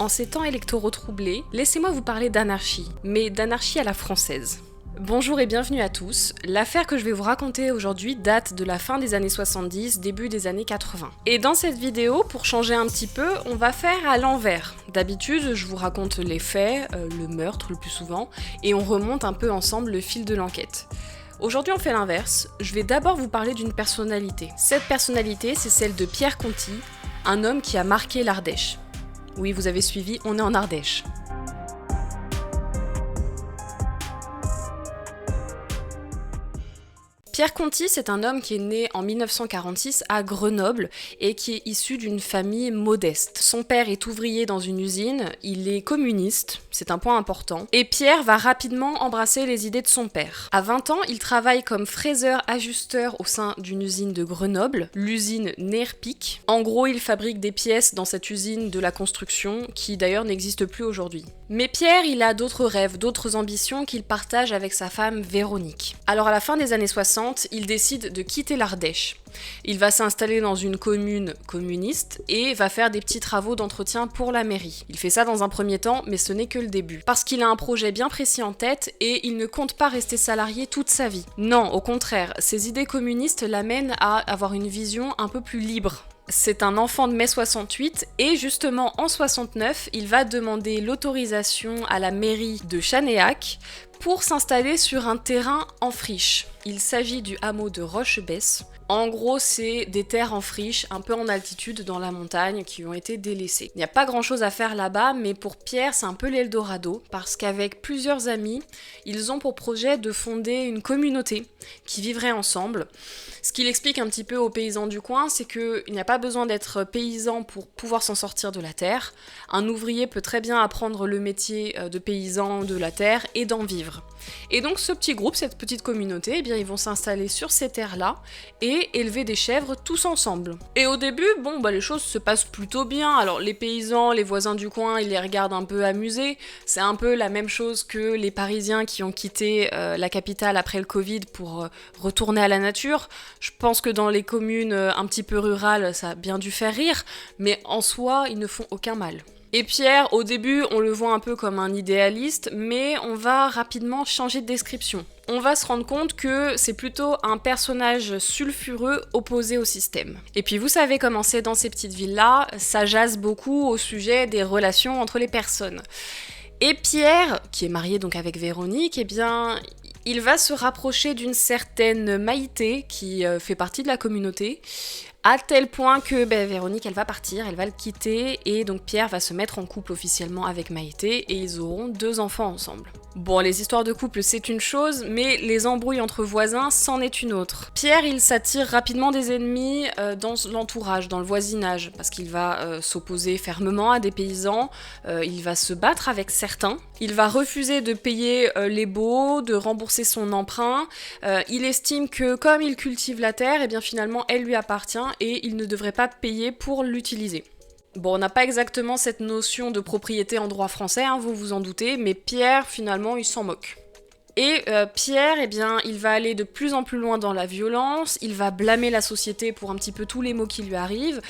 En ces temps électoraux troublés, laissez-moi vous parler d'anarchie, mais d'anarchie à la française. Bonjour et bienvenue à tous. L'affaire que je vais vous raconter aujourd'hui date de la fin des années 70, début des années 80. Et dans cette vidéo, pour changer un petit peu, on va faire à l'envers. D'habitude, je vous raconte les faits, le meurtre le plus souvent, et on remonte un peu ensemble le fil de l'enquête. Aujourd'hui, on fait l'inverse. Je vais d'abord vous parler d'une personnalité. Cette personnalité, c'est celle de Pierre Conti, un homme qui a marqué l'Ardèche. Oui, vous avez suivi, on est en Ardèche. Pierre Conti, c'est un homme qui est né en 1946 à Grenoble et qui est issu d'une famille modeste. Son père est ouvrier dans une usine, il est communiste, c'est un point important, et Pierre va rapidement embrasser les idées de son père. À 20 ans, il travaille comme fraiseur-ajusteur au sein d'une usine de Grenoble, l'usine Nerpic. En gros, il fabrique des pièces dans cette usine de la construction qui d'ailleurs n'existe plus aujourd'hui. Mais Pierre, il a d'autres rêves, d'autres ambitions qu'il partage avec sa femme Véronique. Alors à la fin des années 60, il décide de quitter l'Ardèche. Il va s'installer dans une commune communiste et va faire des petits travaux d'entretien pour la mairie. Il fait ça dans un premier temps, mais ce n'est que le début. Parce qu'il a un projet bien précis en tête et il ne compte pas rester salarié toute sa vie. Non, au contraire, ses idées communistes l'amènent à avoir une vision un peu plus libre. C'est un enfant de mai 68 et justement en 69, il va demander l'autorisation à la mairie de Chanéac pour s'installer sur un terrain en friche. Il s'agit du hameau de Rochebesse. En gros, c'est des terres en friche, un peu en altitude dans la montagne, qui ont été délaissées. Il n'y a pas grand-chose à faire là-bas, mais pour Pierre, c'est un peu l'Eldorado, parce qu'avec plusieurs amis, ils ont pour projet de fonder une communauté qui vivrait ensemble. Ce qu'il explique un petit peu aux paysans du coin, c'est qu'il n'y a pas besoin d'être paysan pour pouvoir s'en sortir de la terre. Un ouvrier peut très bien apprendre le métier de paysan de la terre et d'en vivre. Et donc ce petit groupe, cette petite communauté, eh bien, ils vont s'installer sur ces terres-là et élever des chèvres tous ensemble. Et au début, les choses se passent plutôt bien. Alors les paysans, les voisins du coin, ils les regardent un peu amusés. C'est un peu la même chose que les Parisiens qui ont quitté la capitale après le Covid pour retourner à la nature. Je pense que dans les communes un petit peu rurales, ça a bien dû faire rire, mais en soi, ils ne font aucun mal. Et Pierre, au début, on le voit un peu comme un idéaliste, mais on va rapidement changer de description. On va se rendre compte que c'est plutôt un personnage sulfureux opposé au système. Et puis vous savez comment c'est dans ces petites villes-là, ça jase beaucoup au sujet des relations entre les personnes. Et Pierre, qui est marié donc avec Véronique, eh bien, il va se rapprocher d'une certaine Maïté, qui fait partie de la communauté, à tel point que Véronique, elle va partir, elle va le quitter, et donc Pierre va se mettre en couple officiellement avec Maïté, et ils auront 2 enfants ensemble. Bon, les histoires de couple, c'est une chose, mais les embrouilles entre voisins, c'en est une autre. Pierre, il s'attire rapidement des ennemis dans l'entourage, dans le voisinage, parce qu'il va s'opposer fermement à des paysans, il va se battre avec certains, il va refuser de payer les baux, de rembourser son emprunt, il estime que comme il cultive la terre, eh bien finalement elle lui appartient et il ne devrait pas payer pour l'utiliser. Bon, on n'a pas exactement cette notion de propriété en droit français, vous vous en doutez, mais Pierre, finalement, il s'en moque. Et Pierre, eh bien, il va aller de plus en plus loin dans la violence, il va blâmer la société pour un petit peu tous les maux qui lui arrivent.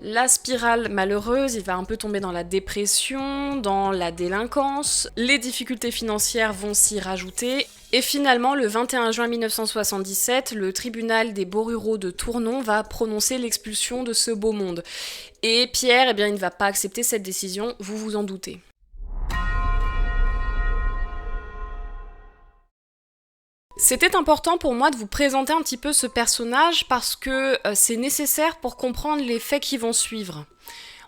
La spirale malheureuse, il va un peu tomber dans la dépression, dans la délinquance, les difficultés financières vont s'y rajouter, et finalement, le 21 juin 1977, le tribunal des beaux ruraux de Tournon va prononcer l'expulsion de ce beau monde. Et Pierre, eh bien, il ne va pas accepter cette décision, vous vous en doutez. C'était important pour moi de vous présenter un petit peu ce personnage parce que c'est nécessaire pour comprendre les faits qui vont suivre.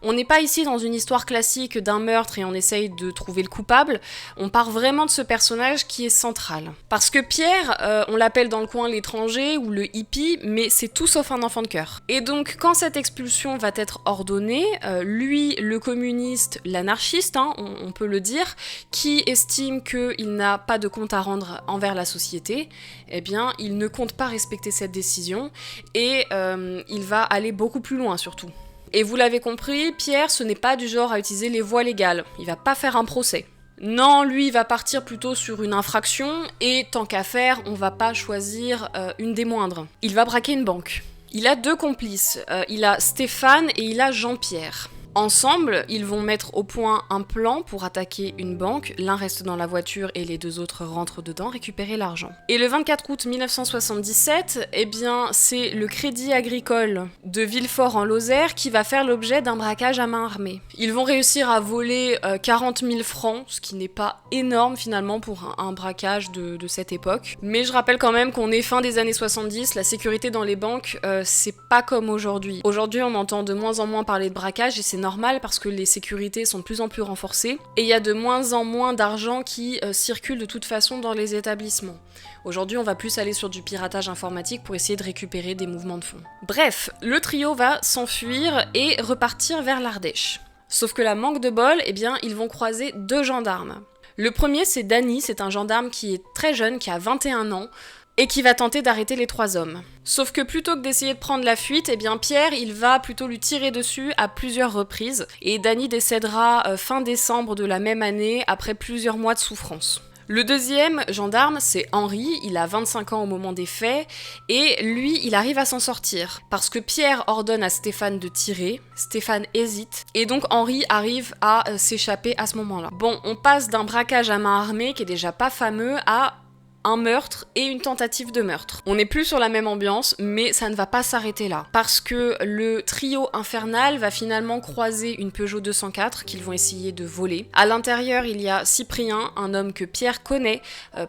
On n'est pas ici dans une histoire classique d'un meurtre et on essaye de trouver le coupable, on part vraiment de ce personnage qui est central. Parce que Pierre, on l'appelle dans le coin l'étranger ou le hippie, mais c'est tout sauf un enfant de cœur. Et donc quand cette expulsion va être ordonnée, lui, le communiste, l'anarchiste, on peut le dire, qui estime qu'il n'a pas de compte à rendre envers la société, eh bien il ne compte pas respecter cette décision et il va aller beaucoup plus loin surtout. Et vous l'avez compris, Pierre, ce n'est pas du genre à utiliser les voies légales. Il va pas faire un procès. Non, lui, il va partir plutôt sur une infraction, et tant qu'à faire, on va pas choisir une des moindres. Il va braquer une banque. Il a 2 complices. Il a Stéphane et il a Jean-Pierre. Ensemble, ils vont mettre au point un plan pour attaquer une banque, l'un reste dans la voiture et les deux autres rentrent dedans récupérer l'argent. Et le 24 août 1977, eh bien, c'est le Crédit Agricole de Villefort en Lozère qui va faire l'objet d'un braquage à main armée. Ils vont réussir à voler 40 000 francs, ce qui n'est pas énorme finalement pour un braquage de cette époque. Mais je rappelle quand même qu'on est fin des années 70, la sécurité dans les banques, c'est pas comme aujourd'hui. Aujourd'hui, on entend de moins en moins parler de braquage et c'est normal parce que les sécurités sont de plus en plus renforcées et il y a de moins en moins d'argent qui circule de toute façon dans les établissements. Aujourd'hui, on va plus aller sur du piratage informatique pour essayer de récupérer des mouvements de fonds. Bref, le trio va s'enfuir et repartir vers l'Ardèche. Sauf que la manque de bol, eh bien, ils vont croiser 2 gendarmes. Le premier, c'est Danny, c'est un gendarme qui est très jeune, qui a 21 ans, et qui va tenter d'arrêter les 3 hommes. Sauf que plutôt que d'essayer de prendre la fuite, eh bien Pierre, il va plutôt lui tirer dessus à plusieurs reprises, et Danny décédera fin décembre de la même année, après plusieurs mois de souffrance. Le deuxième gendarme, c'est Henri, il a 25 ans au moment des faits, et lui, il arrive à s'en sortir. Parce que Pierre ordonne à Stéphane de tirer, Stéphane hésite, et donc Henri arrive à s'échapper à ce moment-là. Bon, on passe d'un braquage à main armée, qui est déjà pas fameux, à un meurtre et une tentative de meurtre. On n'est plus sur la même ambiance, mais ça ne va pas s'arrêter là. Parce que le trio infernal va finalement croiser une Peugeot 204 qu'ils vont essayer de voler. À l'intérieur, il y a Cyprien, un homme que Pierre connaît,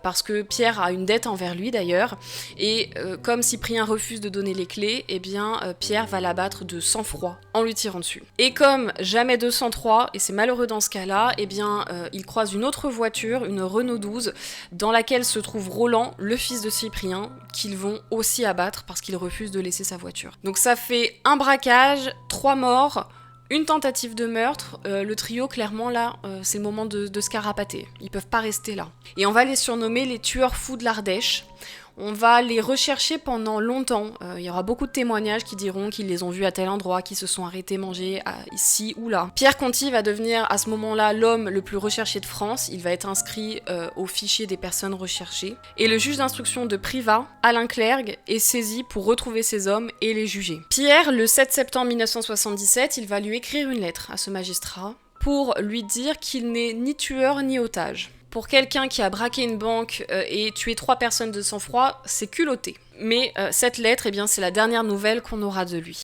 parce que Pierre a une dette envers lui d'ailleurs, et comme Cyprien refuse de donner les clés, eh bien Pierre va l'abattre de sang-froid en lui tirant dessus. Et comme jamais de sang-froid, et c'est malheureux dans ce cas-là, eh bien il croise une autre voiture, une Renault 12, dans laquelle se trouve Roland, le fils de Cyprien, qu'ils vont aussi abattre parce qu'il refuse de laisser sa voiture. Donc ça fait un braquage, 3 morts, une tentative de meurtre. Le trio, clairement, là, c'est le moment de se carapater. Ils peuvent pas rester là. Et on va les surnommer les tueurs fous de l'Ardèche. On va les rechercher pendant longtemps. Il y aura beaucoup de témoignages qui diront qu'ils les ont vus à tel endroit, qu'ils se sont arrêtés manger ici ou là. Pierre Conti va devenir à ce moment-là l'homme le plus recherché de France. Il va être inscrit au fichier des personnes recherchées. Et le juge d'instruction de Privas, Alain Clergue, est saisi pour retrouver ces hommes et les juger. Pierre, le 7 septembre 1977, il va lui écrire une lettre à ce magistrat pour lui dire qu'il n'est ni tueur ni otage. Pour quelqu'un qui a braqué une banque et tué 3 personnes de sang-froid, c'est culotté. Mais cette lettre, eh bien, c'est la dernière nouvelle qu'on aura de lui.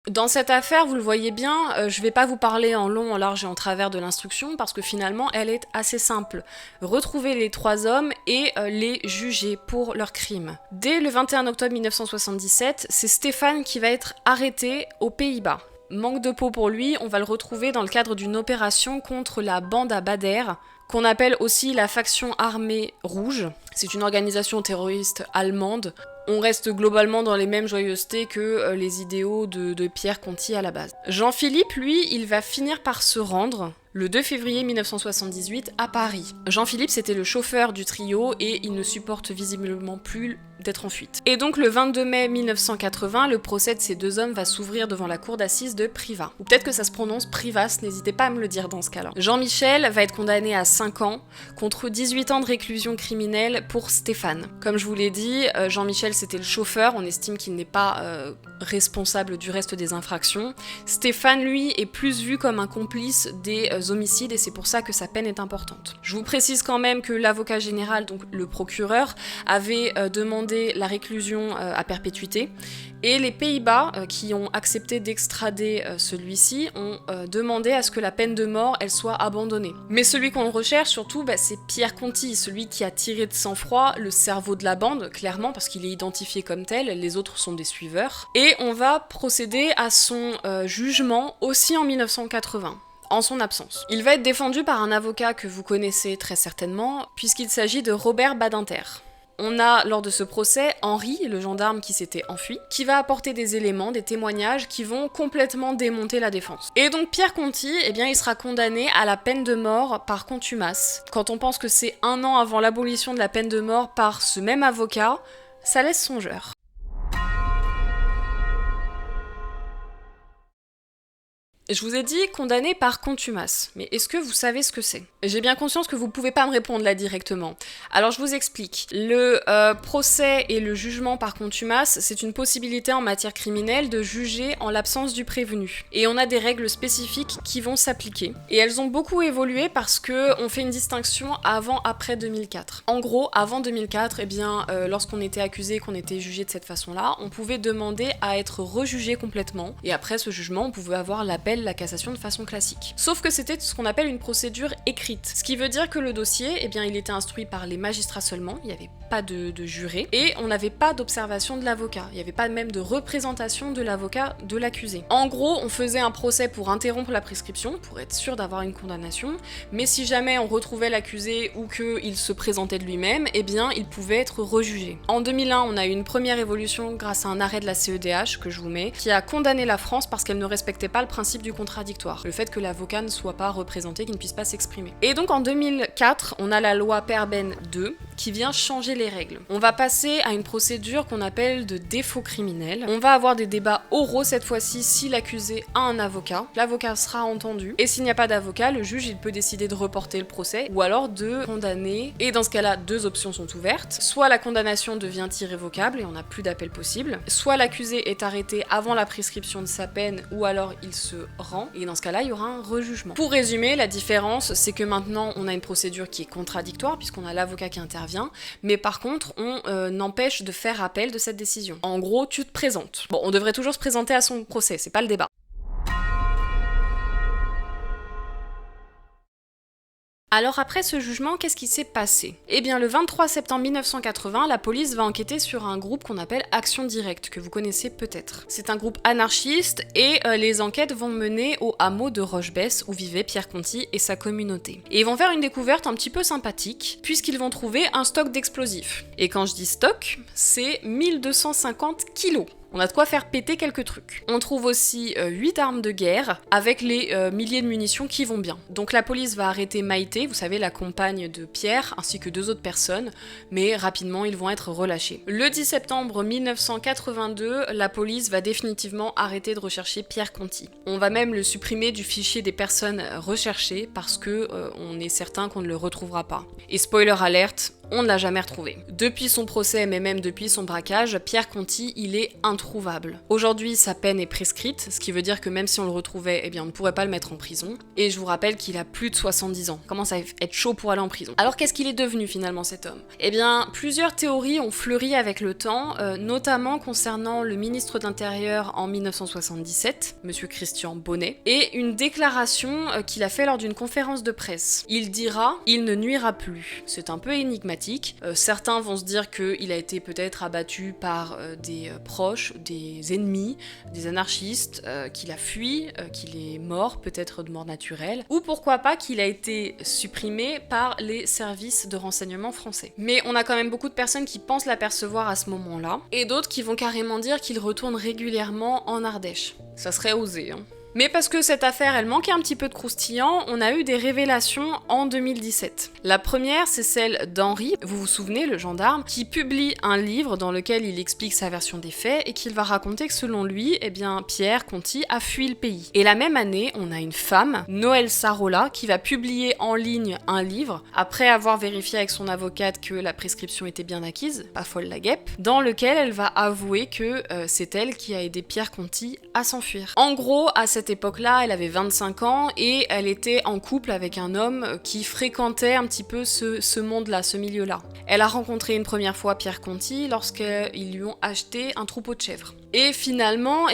Dans cette affaire, vous le voyez bien, je vais pas vous parler en long, en large et en travers de l'instruction parce que finalement, elle est assez simple. Retrouver les 3 hommes et les juger pour leurs crimes. Dès le 21 octobre 1977, c'est Stéphane qui va être arrêté aux Pays-Bas. Manque de peau pour lui, on va le retrouver dans le cadre d'une opération contre la bande à Bader, qu'on appelle aussi la faction armée rouge. C'est une organisation terroriste allemande. On reste globalement dans les mêmes joyeusetés que les idéaux de Pierre Conti à la base. Jean-Philippe, lui, il va finir par se rendre le 2 février 1978 à Paris. Jean-Philippe, c'était le chauffeur du trio et il ne supporte visiblement plus d'être en fuite. Et donc le 22 mai 1980, le procès de ces 2 hommes va s'ouvrir devant la cour d'assises de Privas. Ou peut-être que ça se prononce Privas, n'hésitez pas à me le dire dans ce cas-là. Jean-Michel va être condamné à 5 ans contre 18 ans de réclusion criminelle pour Stéphane. Comme je vous l'ai dit, Jean-Michel c'était le chauffeur, on estime qu'il n'est pas responsable du reste des infractions. Stéphane, lui, est plus vu comme un complice des homicides et c'est pour ça que sa peine est importante. Je vous précise quand même que l'avocat général, donc le procureur, avait demandé la réclusion à perpétuité et les Pays-Bas, qui ont accepté d'extrader celui-ci, ont demandé à ce que la peine de mort elle soit abandonnée. Mais celui qu'on recherche surtout, c'est Pierre Conti, celui qui a tiré de sang-froid le cerveau de la bande, clairement, parce qu'il est identifié comme tel, les autres sont des suiveurs. Et on va procéder à son jugement aussi en 1980. En son absence. Il va être défendu par un avocat que vous connaissez très certainement, puisqu'il s'agit de Robert Badinter. On a, lors de ce procès, Henri, le gendarme qui s'était enfui, qui va apporter des éléments, des témoignages qui vont complètement démonter la défense. Et donc Pierre Conti, eh bien, il sera condamné à la peine de mort par contumace. Quand on pense que c'est 1 an avant l'abolition de la peine de mort par ce même avocat, ça laisse songeur. Je vous ai dit condamné par contumace, mais est-ce que vous savez ce que c'est? J'ai bien conscience que vous pouvez pas me répondre là directement. Alors je vous explique. Le procès et le jugement par contumace, c'est une possibilité en matière criminelle de juger en l'absence du prévenu. Et on a des règles spécifiques qui vont s'appliquer. Et elles ont beaucoup évolué parce que on fait une distinction avant-après 2004. En gros, avant 2004, lorsqu'on était accusé, qu'on était jugé de cette façon-là, on pouvait demander à être rejugé complètement. Et après ce jugement, on pouvait avoir l'appel, la cassation de façon classique. Sauf que c'était ce qu'on appelle une procédure écrite. Ce qui veut dire que le dossier, il était instruit par les magistrats seulement, il n'y avait pas de juré, et on n'avait pas d'observation de l'avocat. Il n'y avait pas même de représentation de l'avocat de l'accusé. En gros, on faisait un procès pour interrompre la prescription, pour être sûr d'avoir une condamnation, mais si jamais on retrouvait l'accusé ou qu'il se présentait de lui-même, il pouvait être rejugé. En 2001, on a eu une première évolution grâce à un arrêt de la CEDH, que je vous mets, qui a condamné la France parce qu'elle ne respectait pas le principe du contradictoire. Le fait que l'avocat ne soit pas représenté, qu'il ne puisse pas s'exprimer. Et donc en 2004, on a la loi Perben 2 qui vient changer les règles. On va passer à une procédure qu'on appelle de défaut criminel. On va avoir des débats oraux cette fois-ci si l'accusé a un avocat. L'avocat sera entendu. Et s'il n'y a pas d'avocat, le juge il peut décider de reporter le procès ou alors de condamner. Et dans ce cas-là, deux options sont ouvertes. Soit la condamnation devient irrévocable et on n'a plus d'appel possible. Soit l'accusé est arrêté avant la prescription de sa peine ou alors il se rend. Et dans ce cas-là, il y aura un rejugement. Pour résumer, la différence, c'est que maintenant, on a une procédure qui est contradictoire puisqu'on a l'avocat qui intervient. Mais par contre, on empêche de faire appel de cette décision. En gros, tu te présentes. Bon, on devrait toujours se présenter à son procès, c'est pas le débat. Alors après ce jugement, qu'est-ce qui s'est passé? Le 23 septembre 1980, la police va enquêter sur un groupe qu'on appelle Action Directe, que vous connaissez peut-être. C'est un groupe anarchiste et les enquêtes vont mener au hameau de Roche-Besse où vivait Pierre Conti et sa communauté. Et ils vont faire une découverte un petit peu sympathique, puisqu'ils vont trouver un stock d'explosifs. Et quand je dis stock, c'est 1250 kilos. On a de quoi faire péter quelques trucs. On trouve aussi 8 armes de guerre avec les milliers de munitions qui vont bien. Donc la police va arrêter Maïté, vous savez, la compagne de Pierre, ainsi que 2 autres personnes, mais rapidement ils vont être relâchés. Le 10 septembre 1982, la police va définitivement arrêter de rechercher Pierre Conti. On va même le supprimer du fichier des personnes recherchées parce que on est certain qu'on ne le retrouvera pas. Et spoiler alerte, on ne l'a jamais retrouvé. Depuis son procès, mais même depuis son braquage, Pierre Conti, il est introuvable. Aujourd'hui, sa peine est prescrite, ce qui veut dire que même si on le retrouvait, on ne pourrait pas le mettre en prison. Et je vous rappelle qu'il a plus de 70 ans. Commence à être chaud pour aller en prison. Alors qu'est-ce qu'il est devenu finalement cet homme? Plusieurs théories ont fleuri avec le temps, notamment concernant le ministre de l'Intérieur en 1977, monsieur Christian Bonnet, et une déclaration qu'il a fait lors d'une conférence de presse. Il dira « Il ne nuira plus ». C'est un peu énigmatique. Certains vont se dire qu'il a été peut-être abattu par des proches, des ennemis, des anarchistes, qu'il a fui, qu'il est mort, peut-être de mort naturelle, ou pourquoi pas qu'il a été supprimé par les services de renseignement français. Mais on a quand même beaucoup de personnes qui pensent l'apercevoir à ce moment-là, et d'autres qui vont carrément dire qu'il retourne régulièrement en Ardèche. Ça serait osé, hein. Mais parce que cette affaire, elle manquait un petit peu de croustillant, on a eu des révélations en 2017. La première, c'est celle d'Henri, vous vous souvenez, le gendarme, qui publie un livre dans lequel il explique sa version des faits et qu'il va raconter que selon lui, Pierre Conti a fui le pays. Et la même année, on a une femme, Noël Sarola, qui va publier en ligne un livre, après avoir vérifié avec son avocate que la prescription était bien acquise, pas folle la guêpe, dans lequel elle va avouer que c'est elle qui a aidé Pierre Conti à s'enfuir. En gros, à cette époque-là, elle avait 25 ans et elle était en couple avec un homme qui fréquentait un petit peu ce monde-là, ce milieu-là. Elle a rencontré une première fois Pierre Conti lorsqu'ils lui ont acheté un troupeau de chèvres. Et finalement,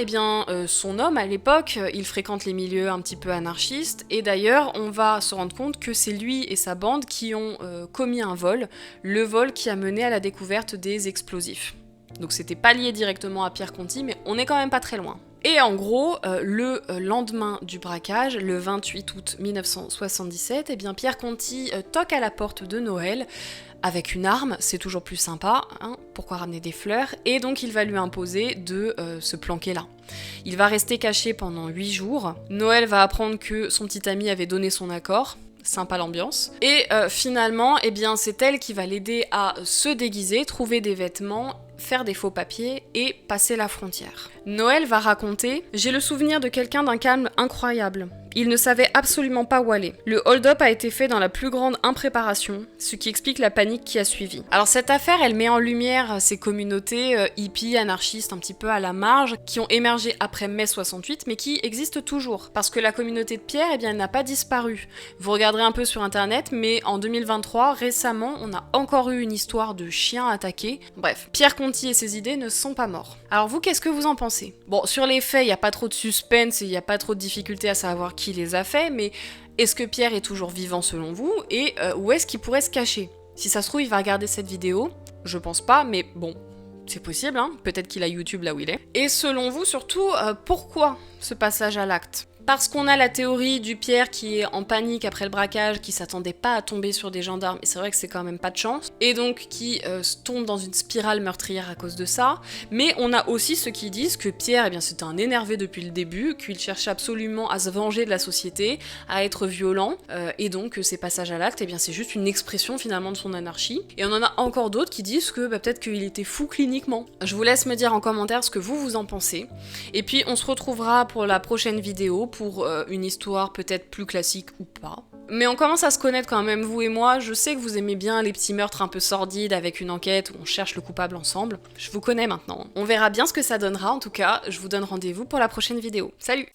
son homme à l'époque, il fréquente les milieux un petit peu anarchistes et d'ailleurs, on va se rendre compte que c'est lui et sa bande qui ont commis un vol, le vol qui a mené à la découverte des explosifs. Donc c'était pas lié directement à Pierre Conti, mais on est quand même pas très loin. Et en gros, le lendemain du braquage, le 28 août 1977, Pierre Conti toque à la porte de Noël avec une arme, c'est toujours plus sympa, hein, pourquoi ramener des fleurs? Et donc il va lui imposer de se planquer là. Il va rester caché pendant 8 jours. Noël va apprendre que son petit ami avait donné son accord. sympa l'ambiance. Et finalement, eh bien, c'est elle qui va l'aider à se déguiser, trouver des vêtements, faire des faux papiers et passer la frontière. Noël va raconter « J'ai le souvenir de quelqu'un d'un calme incroyable. Il ne savait absolument pas où aller. Le hold-up a été fait dans la plus grande impréparation, ce qui explique la panique qui a suivi. » Alors cette affaire, elle met en lumière ces communautés hippies, anarchistes, un petit peu à la marge, qui ont émergé après mai 68, mais qui existent toujours. Parce que la communauté de Pierre, eh bien, elle n'a pas disparu. Vous regarderez un peu sur internet, mais en 2023, récemment, on a encore eu une histoire de chien attaqué. Bref, Pierre Conti et ses idées ne sont pas morts. Alors vous, qu'est-ce que vous en pensez? Bon, sur les faits, il n'y a pas trop de suspense et il n'y a pas trop de difficulté à savoir qui les a faits, mais est-ce que Pierre est toujours vivant selon vous, et où est-ce qu'il pourrait se cacher? Si ça se trouve, il va regarder cette vidéo, je pense pas, mais bon, c'est possible, hein, peut-être qu'il a YouTube là où il est. Et selon vous, surtout, pourquoi ce passage à l'acte? Parce qu'on a la théorie du Pierre qui est en panique après le braquage, qui s'attendait pas à tomber sur des gendarmes, et c'est vrai que c'est quand même pas de chance, et donc qui tombe dans une spirale meurtrière à cause de ça. Mais on a aussi ceux qui disent que Pierre, eh bien, c'était un énervé depuis le début, qu'il cherchait absolument à se venger de la société, à être violent, et donc ces passages à l'acte, eh bien, c'est juste une expression finalement de son anarchie. Et on en a encore d'autres qui disent que peut-être qu'il était fou cliniquement. Je vous laisse me dire en commentaire ce que vous en pensez, et puis on se retrouvera pour la prochaine vidéo, pour une histoire peut-être plus classique ou pas. Mais on commence à se connaître quand même, vous et moi. Je sais que vous aimez bien les petits meurtres un peu sordides avec une enquête où on cherche le coupable ensemble. Je vous connais maintenant. On verra bien ce que ça donnera, en tout cas, je vous donne rendez-vous pour la prochaine vidéo. Salut!